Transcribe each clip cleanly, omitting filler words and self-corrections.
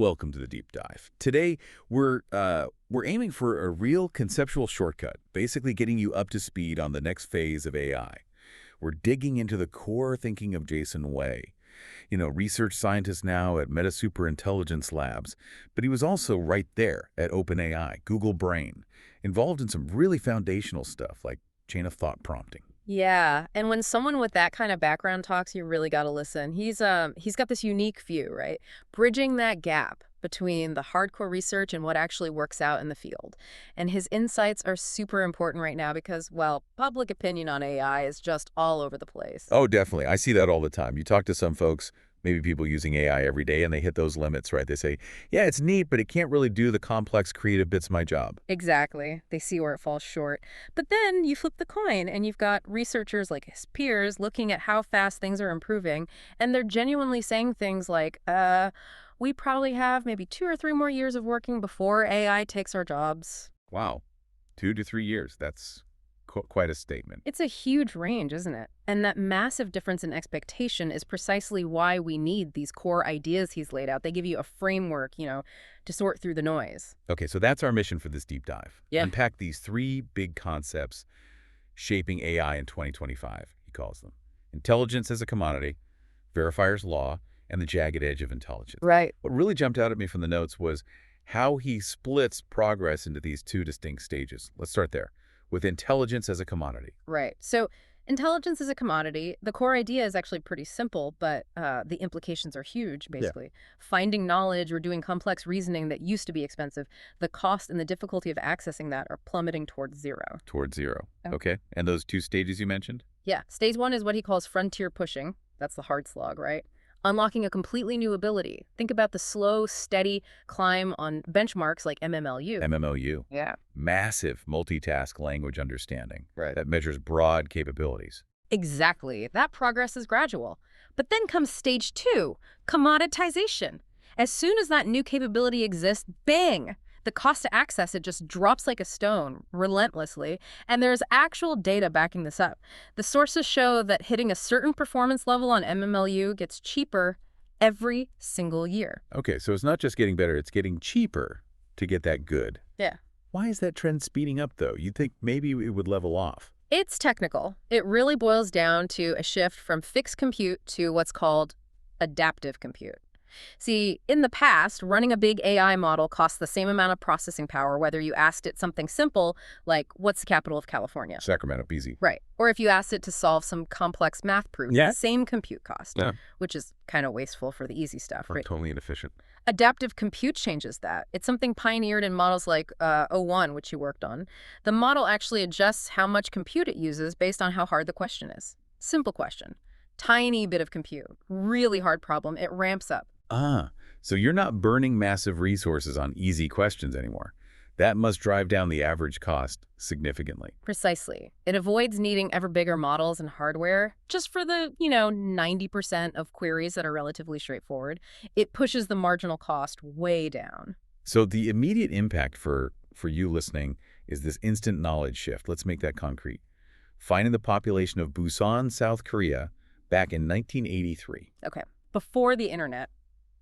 Welcome to the deep dive. Today, we're aiming for a real conceptual shortcut, basically getting you up to speed on the next phase of AI. We're digging into the core thinking of Jason Wei, research scientist now at Meta Superintelligence Labs, but he was also right there at OpenAI, Google Brain, involved in some really foundational stuff like chain of thought prompting. Yeah, and when someone with that kind of background talks, you really got to listen. He's got this unique view, right? Bridging that gap between the hardcore research and what actually works out in the field. And his insights are super important right now because, well, public opinion on AI is just all over the place. Oh, definitely. I see that all the time. You talk to some folks, maybe people using AI every day, and they hit those limits, right? They say, yeah, it's neat, but it can't really do the complex creative bits of my job. Exactly. They see where it falls short. But then you flip the coin and you've got researchers like his peers looking at how fast things are improving, and they're genuinely saying things like, we probably have maybe 2 or 3 more years of working before AI takes our jobs. Wow. 2 to 3 years. That's quite a statement. It's a huge range, isn't it? And that massive difference in expectation is precisely why we need these core ideas he's laid out. They give you a framework, to sort through the noise. Okay, so that's our mission for this deep dive. Yeah. Unpack these 3 big concepts shaping AI in 2025, he calls them. Intelligence as a commodity, Verifier's law, and the jagged edge of intelligence. Right. What really jumped out at me from the notes was how he splits progress into these 2 distinct stages. Let's start there, with intelligence as a commodity. Right. So intelligence is a commodity. The core idea is actually pretty simple, but the implications are huge, basically. Yeah. Finding knowledge or doing complex reasoning that used to be expensive, the cost and the difficulty of accessing that are plummeting towards zero. Towards zero. Okay. And those 2 stages you mentioned? Yeah. Stage 1 is what he calls frontier pushing. That's the hard slog, right? Unlocking a completely new ability. Think about the slow, steady climb on benchmarks like MMLU. MMLU. Yeah. Massive multitask language understanding. Right. That measures broad capabilities. Exactly. That progress is gradual. But then comes stage 2, commoditization. As soon as that new capability exists, bang! The cost to access it just drops like a stone, relentlessly, and there's actual data backing this up. The sources show that hitting a certain performance level on MMLU gets cheaper every single year. Okay, so it's not just getting better, it's getting cheaper to get that good. Yeah. Why is that trend speeding up, though? You'd think maybe it would level off. It's technical. It really boils down to a shift from fixed compute to what's called adaptive compute. See, in the past, running a big AI model cost the same amount of processing power whether you asked it something simple like, what's the capital of California? Sacramento, easy. Right. Or if you asked it to solve some complex math proof, same compute cost, which is kind of wasteful for the easy stuff. Right? Totally inefficient. Adaptive compute changes that. It's something pioneered in models like O1, which you worked on. The model actually adjusts how much compute it uses based on how hard the question is. Simple question. Tiny bit of compute. Really hard problem. It ramps up. So you're not burning massive resources on easy questions anymore. That must drive down the average cost significantly. Precisely. It avoids needing ever bigger models and hardware just for the, 90% of queries that are relatively straightforward. It pushes the marginal cost way down. So the immediate impact for you listening is this instant knowledge shift. Let's make that concrete. Finding the population of Busan, South Korea, back in 1983. Okay. Before the internet.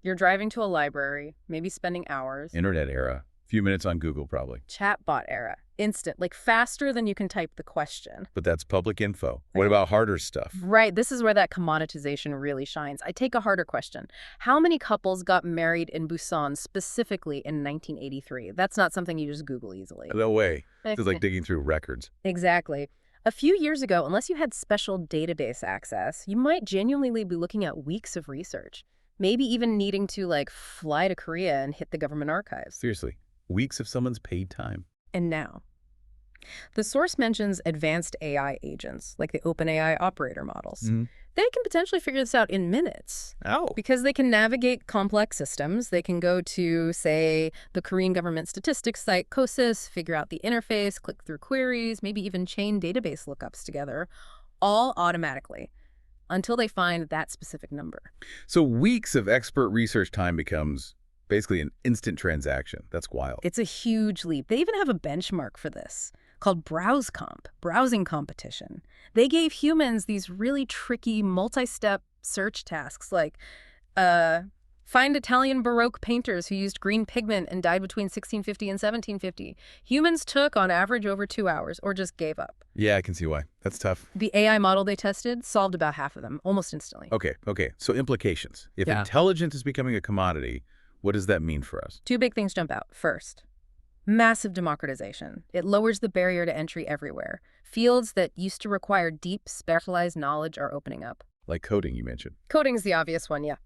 You're driving to a library, maybe spending hours. Internet era. Few minutes on Google, probably. Chatbot era. Instant, like faster than you can type the question. But that's public info. What about harder stuff? Right. This is where that commoditization really shines. I take a harder question. How many couples got married in Busan specifically in 1983? That's not something you just Google easily. No way. It's like digging through records. Exactly. A few years ago, unless you had special database access, you might genuinely be looking at weeks of research. Maybe even needing to, fly to Korea and hit the government archives. Seriously, weeks of someone's paid time. And now, the source mentions advanced AI agents, like the OpenAI operator models. They can potentially figure this out in minutes. Oh. Because they can navigate complex systems. They can go to, say, the Korean government statistics site COSIS, figure out the interface, click through queries, maybe even chain database lookups together, all automatically, until they find that specific number. So weeks of expert research time becomes basically an instant transaction. That's wild. It's a huge leap. They even have a benchmark for this called browsing competition. They gave humans these really tricky multi-step search tasks like Find Italian Baroque painters who used green pigment and died between 1650 and 1750. Humans took, on average, over 2 hours, or just gave up. Yeah, I can see why. That's tough. The AI model they tested solved about half of them, almost instantly. Okay. So implications. If Yeah. intelligence is becoming a commodity, what does that mean for us? 2 big things jump out. First, massive democratization. It lowers the barrier to entry everywhere. Fields that used to require deep, specialized knowledge are opening up. Like coding, you mentioned. Coding's the obvious one, yeah.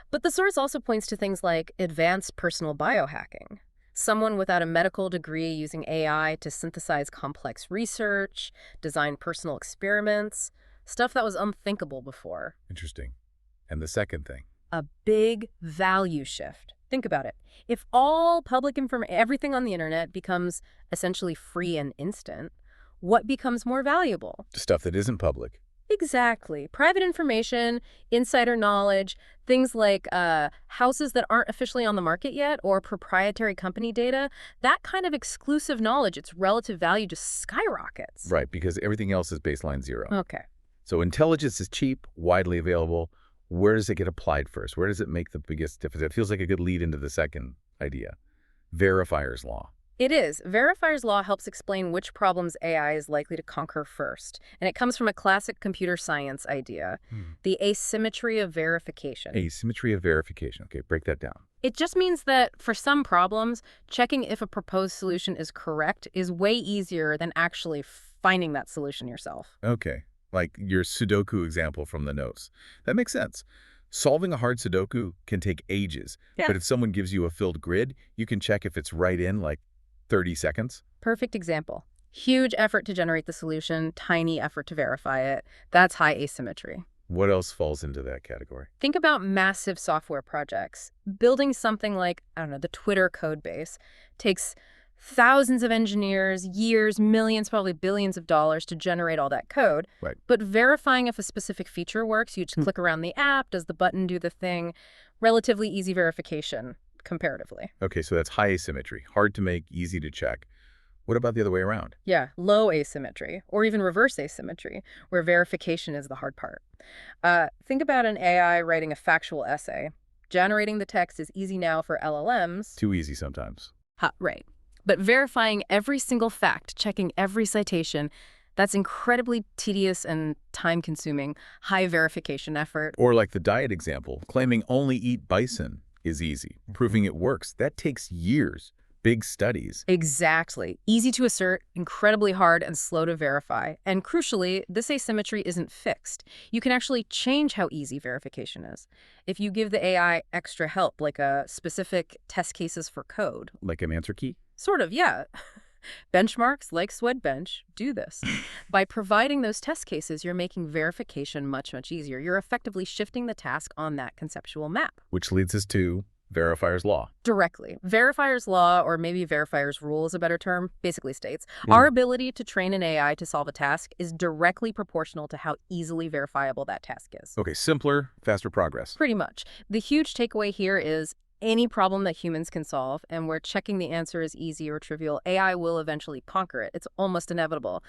But the source also points to things like advanced personal biohacking. Someone without a medical degree using AI to synthesize complex research, design personal experiments, stuff that was unthinkable before. Interesting. And the second thing? A big value shift. Think about it. If all public information, everything on the internet becomes essentially free and instant, what becomes more valuable? Stuff that isn't public. Exactly. Private information, insider knowledge, things like houses that aren't officially on the market yet or proprietary company data, that kind of exclusive knowledge, its relative value just skyrockets. Right, because everything else is baseline zero. Okay. So intelligence is cheap, widely available. Where does it get applied first? Where does it make the biggest difference? It feels like a good lead into the second idea. Verifier's law. It is. Verifier's law helps explain which problems AI is likely to conquer first. And it comes from a classic computer science idea, the asymmetry of verification. Asymmetry of verification. Okay, break that down. It just means that for some problems, checking if a proposed solution is correct is way easier than actually finding that solution yourself. Okay, like your Sudoku example from the notes. That makes sense. Solving a hard Sudoku can take ages, but if someone gives you a filled grid, you can check if it's right in like 30 seconds. Perfect example. Huge effort to generate the solution, tiny effort to verify it. That's high asymmetry. What else falls into that category? Think about massive software projects. Building something like, I don't know, the Twitter code base takes thousands of engineers, years, millions, probably billions of dollars to generate all that code. Right. But verifying if a specific feature works, you just click around the app, does the button do the thing? Relatively easy verification, comparatively. Okay, so that's high asymmetry, hard to make, easy to check. What about the other way around? Yeah, low asymmetry, or even reverse asymmetry, where verification is the hard part. Think about an AI writing a factual essay. Generating the text is easy now for LLMs. Too easy sometimes. Right. But verifying every single fact, checking every citation, that's incredibly tedious and time-consuming, high verification effort. Or like the diet example, claiming only eat bison is easy. Proving it works, that takes years. Big studies. Exactly. Easy to assert, incredibly hard and slow to verify. And crucially, this asymmetry isn't fixed. You can actually change how easy verification is. If you give the AI extra help, like a specific test cases for code. Like an answer key? Sort of, yeah. Benchmarks like Sweatbench do this. By providing those test cases, you're making verification much, much easier. You're effectively shifting the task on that conceptual map. Which leads us to Verifier's law. Directly. Verifier's law, or maybe Verifier's rule is a better term, basically states, our ability to train an AI to solve a task is directly proportional to how easily verifiable that task is. Okay, simpler, faster progress. Pretty much. The huge takeaway here is any problem that humans can solve, and where checking the answer is easy or trivial, AI will eventually conquer it. It's almost inevitable.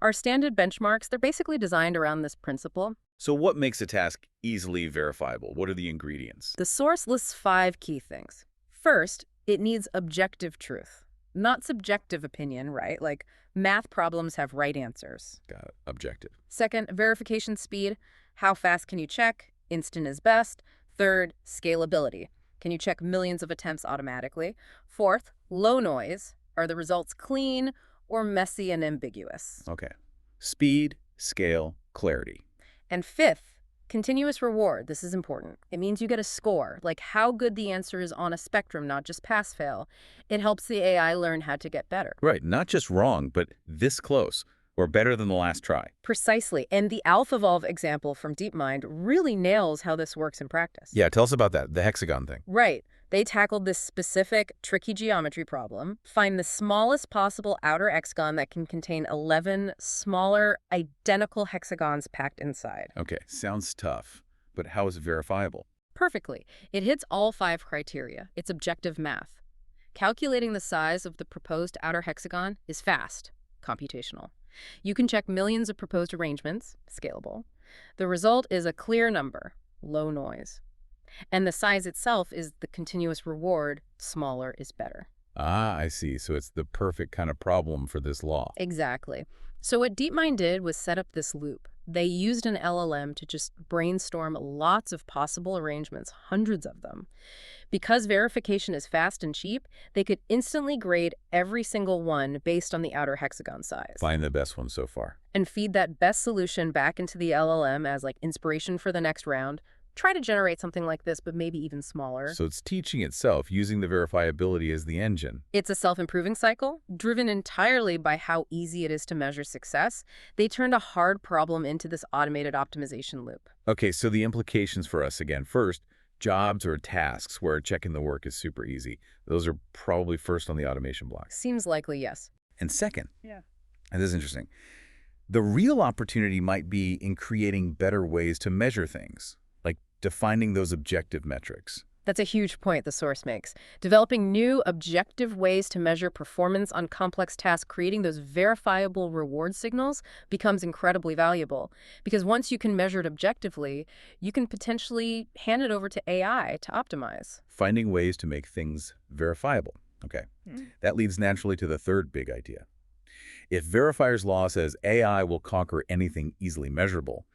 Our standard benchmarks, they're basically designed around this principle. So what makes a task easily verifiable? What are the ingredients? The source lists 5 key things. First, it needs objective truth, not subjective opinion, right? Like math problems have right answers. Got it. Objective. Second, verification speed. How fast can you check? Instant is best. Third, scalability. Can you check millions of attempts automatically? Fourth, low noise. Are the results clean or messy and ambiguous? Okay. Speed, scale, clarity. And fifth, continuous reward. This is important. It means you get a score, like how good the answer is on a spectrum, not just pass-fail. It helps the AI learn how to get better. Right. Not just wrong, but this close, or better than the last try. Precisely. And the AlphaVolve example from DeepMind really nails how this works in practice. Yeah, tell us about that, the hexagon thing. Right. They tackled this specific, tricky geometry problem. Find the smallest possible outer hexagon that can contain 11 smaller, identical hexagons packed inside. Okay, sounds tough, but how is it verifiable? Perfectly. It hits all 5 criteria. It's objective math. Calculating the size of the proposed outer hexagon is fast, computational. You can check millions of proposed arrangements, scalable. The result is a clear number, low noise. And the size itself is the continuous reward. Smaller is better. Ah, I see. So it's the perfect kind of problem for this law. Exactly. So what DeepMind did was set up this loop. They used an LLM to just brainstorm lots of possible arrangements, hundreds of them. Because verification is fast and cheap, they could instantly grade every single one based on the outer hexagon size. Find the best one so far. And feed that best solution back into the LLM as like inspiration for the next round. Try to generate something like this, but maybe even smaller. So it's teaching itself, using the verifiability as the engine. It's a self-improving cycle, driven entirely by how easy it is to measure success. They turned a hard problem into this automated optimization loop. Okay, so the implications for us again. First, jobs or tasks where checking the work is super easy. Those are probably first on the automation block. Seems likely, yes. And second, Yeah. and this is interesting, the real opportunity might be in creating better ways to measure things, like defining those objective metrics. That's a huge point the source makes. Developing new, objective ways to measure performance on complex tasks, creating those verifiable reward signals becomes incredibly valuable. Because once you can measure it objectively, you can potentially hand it over to AI to optimize. Finding ways to make things verifiable. Okay, that leads naturally to the third big idea. If Verifier's law says AI will conquer anything easily measurable,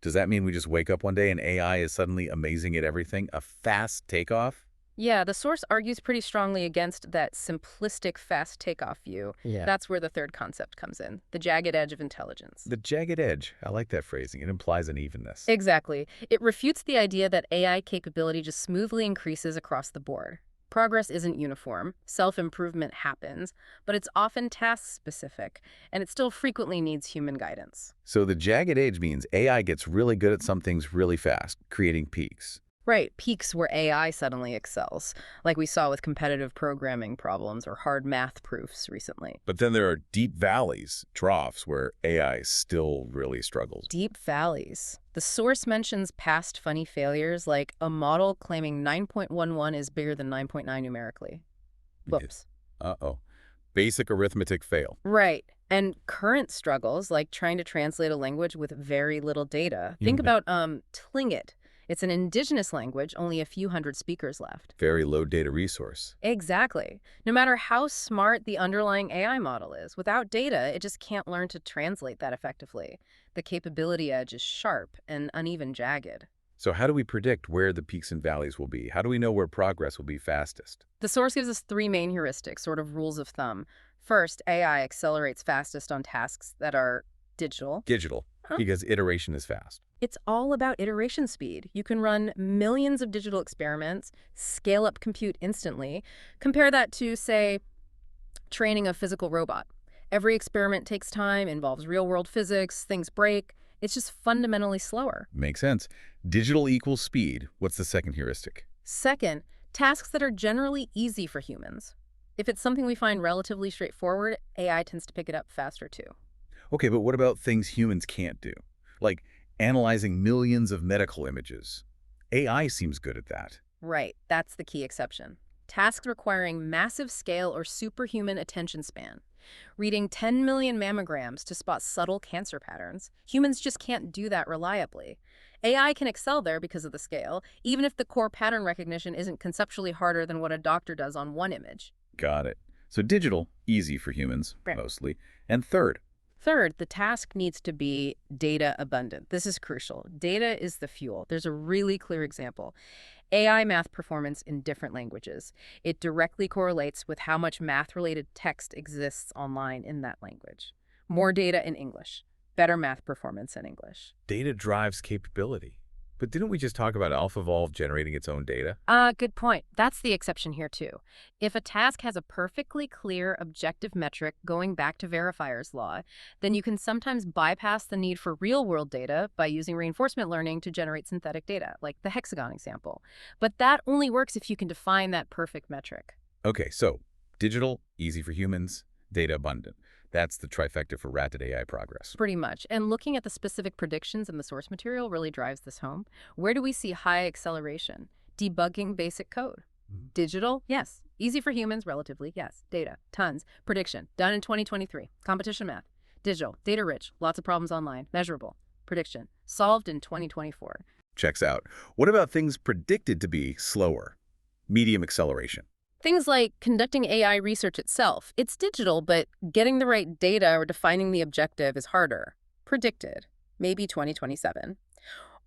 does that mean we just wake up one day and AI is suddenly amazing at everything? A fast takeoff? Yeah, the source argues pretty strongly against that simplistic fast takeoff view. Yeah. That's where the third concept comes in, the jagged edge of intelligence. The jagged edge. I like that phrasing. It implies unevenness. Exactly. It refutes the idea that AI capability just smoothly increases across the board. Progress isn't uniform, self-improvement happens, but it's often task-specific, and it still frequently needs human guidance. So the jagged edge means AI gets really good at some things really fast, creating peaks. Right, peaks where AI suddenly excels, like we saw with competitive programming problems or hard math proofs recently. But then there are deep valleys, troughs, where AI still really struggles. Deep valleys. The source mentions past funny failures, like a model claiming 9.11 is bigger than 9.9 numerically. Whoops. Uh-oh. Basic arithmetic fail. Right. And current struggles, like trying to translate a language with very little data. Think about Tlingit. It's an indigenous language, only a few hundred speakers left. Very low data resource. Exactly. No matter how smart the underlying AI model is, without data, it just can't learn to translate that effectively. The capability edge is sharp and uneven jagged. So how do we predict where the peaks and valleys will be? How do we know where progress will be fastest? The source gives us three main heuristics, sort of rules of thumb. First, AI accelerates fastest on tasks that are digital. Digital, because iteration is fast. It's all about iteration speed. You can run millions of digital experiments, scale up compute instantly. Compare that to, say, training a physical robot. Every experiment takes time, involves real-world physics, things break. It's just fundamentally slower. Makes sense. Digital equals speed. What's the second heuristic? Second, tasks that are generally easy for humans. If it's something we find relatively straightforward, AI tends to pick it up faster too. Okay, but what about things humans can't do? Like analyzing millions of medical images. AI seems good at that. Right, that's the key exception. Tasks requiring massive scale or superhuman attention span. Reading 10 million mammograms to spot subtle cancer patterns. Humans just can't do that reliably. AI can excel there because of the scale, even if the core pattern recognition isn't conceptually harder than what a doctor does on one image. Got it. So digital, easy for humans, Right. mostly. And third, The task needs to be data abundant. This is crucial. Data is the fuel. There's a really clear example. AI math performance in different languages. It directly correlates with how much math-related text exists online in that language. More data in English. Better math performance in English. data drives capability. But didn't we just talk about AlphaVolve generating its own data? Good point. That's the exception here, too. If a task has a perfectly clear objective metric going back to Verifier's law, then you can sometimes bypass the need for real-world data by using reinforcement learning to generate synthetic data, like the hexagon example. But that only works if you can define that perfect metric. Okay, so digital, easy for humans, data abundant. That's the trifecta for rapid AI progress. Pretty much. And looking at the specific predictions in the source material really drives this home. Where do we see high acceleration? Debugging basic code. Digital? Yes. Easy for humans, relatively. Yes. Data. Tons. Prediction. Done in 2023. Competition math. Digital. Data rich. Lots of problems online. Measurable. Prediction. Solved in 2024. checks out. What about things predicted to be slower? Medium acceleration. Things like conducting AI research itself. It's digital, but getting the right data or defining the objective is harder. Predicted. Maybe 2027.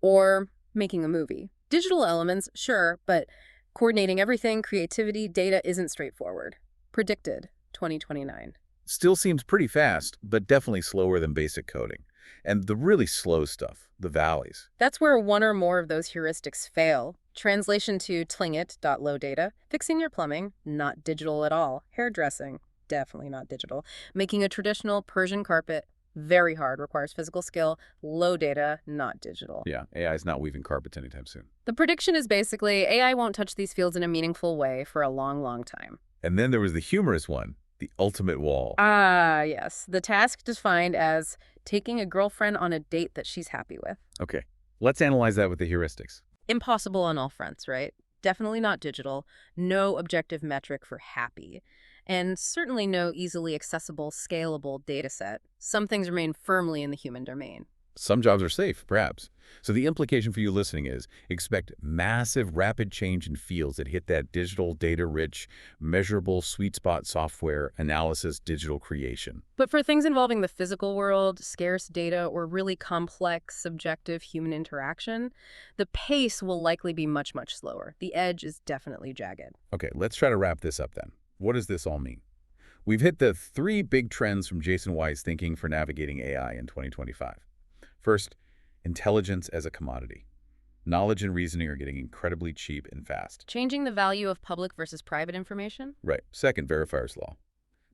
Or making a movie. Digital elements, sure, but coordinating everything, creativity, data isn't straightforward. Predicted. 2029. Still seems pretty fast, but definitely slower than basic coding. And the really slow stuff, the valleys. That's where one or more of those heuristics fail. Translation to tlingit.low data. Fixing your plumbing, not digital at all. Hairdressing, definitely not digital. Making a traditional Persian carpet, very hard, requires physical skill. Low data, not digital. Yeah, AI is not weaving carpets anytime soon. The prediction is basically AI won't touch these fields in a meaningful way for a long, long time. And then there was the humorous one, the ultimate wall. Ah, yes. The task defined as taking a girlfriend on a date that she's happy with. Okay, let's analyze that with the heuristics. Impossible on all fronts, right? Definitely not digital, no objective metric for happy, and certainly no easily accessible, scalable data set. Some things remain firmly in the human domain. Some jobs are safe, perhaps. So the implication for you listening is expect massive, rapid change in fields that hit that digital, data-rich, measurable sweet spot software analysis digital creation. But for things involving the physical world, scarce data, or really complex, subjective human interaction, the pace will likely be much, much slower. The edge is definitely jagged. Okay, let's try to wrap this up then. What does this all mean? We've hit the 3 big trends from Jason Wise thinking for navigating AI in 2025. First, intelligence as a commodity. Knowledge and reasoning are getting incredibly cheap and fast. Changing the value of public versus private information? Right. Second, Verifier's law.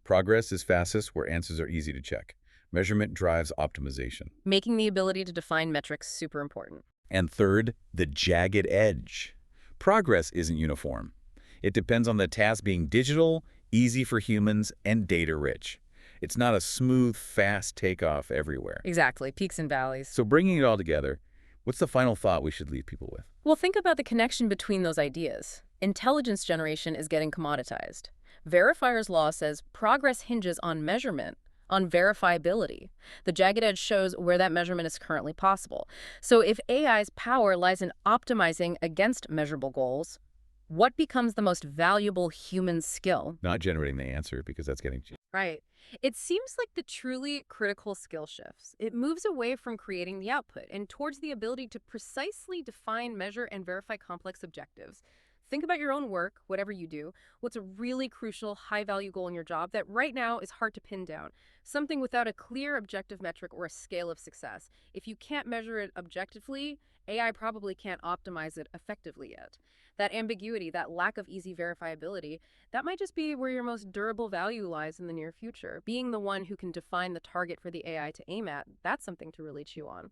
Progress is fastest where answers are easy to check. Measurement drives optimization. Making the ability to define metrics super important. And third, the jagged edge. Progress isn't uniform. It depends on the task being digital, easy for humans, and data-rich. It's not a smooth, fast takeoff everywhere. Exactly, peaks and valleys. So bringing it all together, what's the final thought we should leave people with? Well, think about the connection between those ideas. Intelligence generation is getting commoditized. Verifier's law says progress hinges on measurement, on verifiability. The jagged edge shows where that measurement is currently possible. So if AI's power lies in optimizing against measurable goals, what becomes the most valuable human skill? Not generating the answer, because that's getting cheap. Right. It seems like the truly critical skill shifts. It moves away from creating the output and towards the ability to precisely define, measure, and verify complex objectives. Think about your own work, whatever you do. What's a really crucial, high-value goal in your job that right now is hard to pin down? Something without a clear objective metric or a scale of success. If you can't measure it objectively, AI probably can't optimize it effectively yet. That ambiguity, that lack of easy verifiability, that might just be where your most durable value lies in the near future. Being the one who can define the target for the AI to aim at, that's something to really chew on.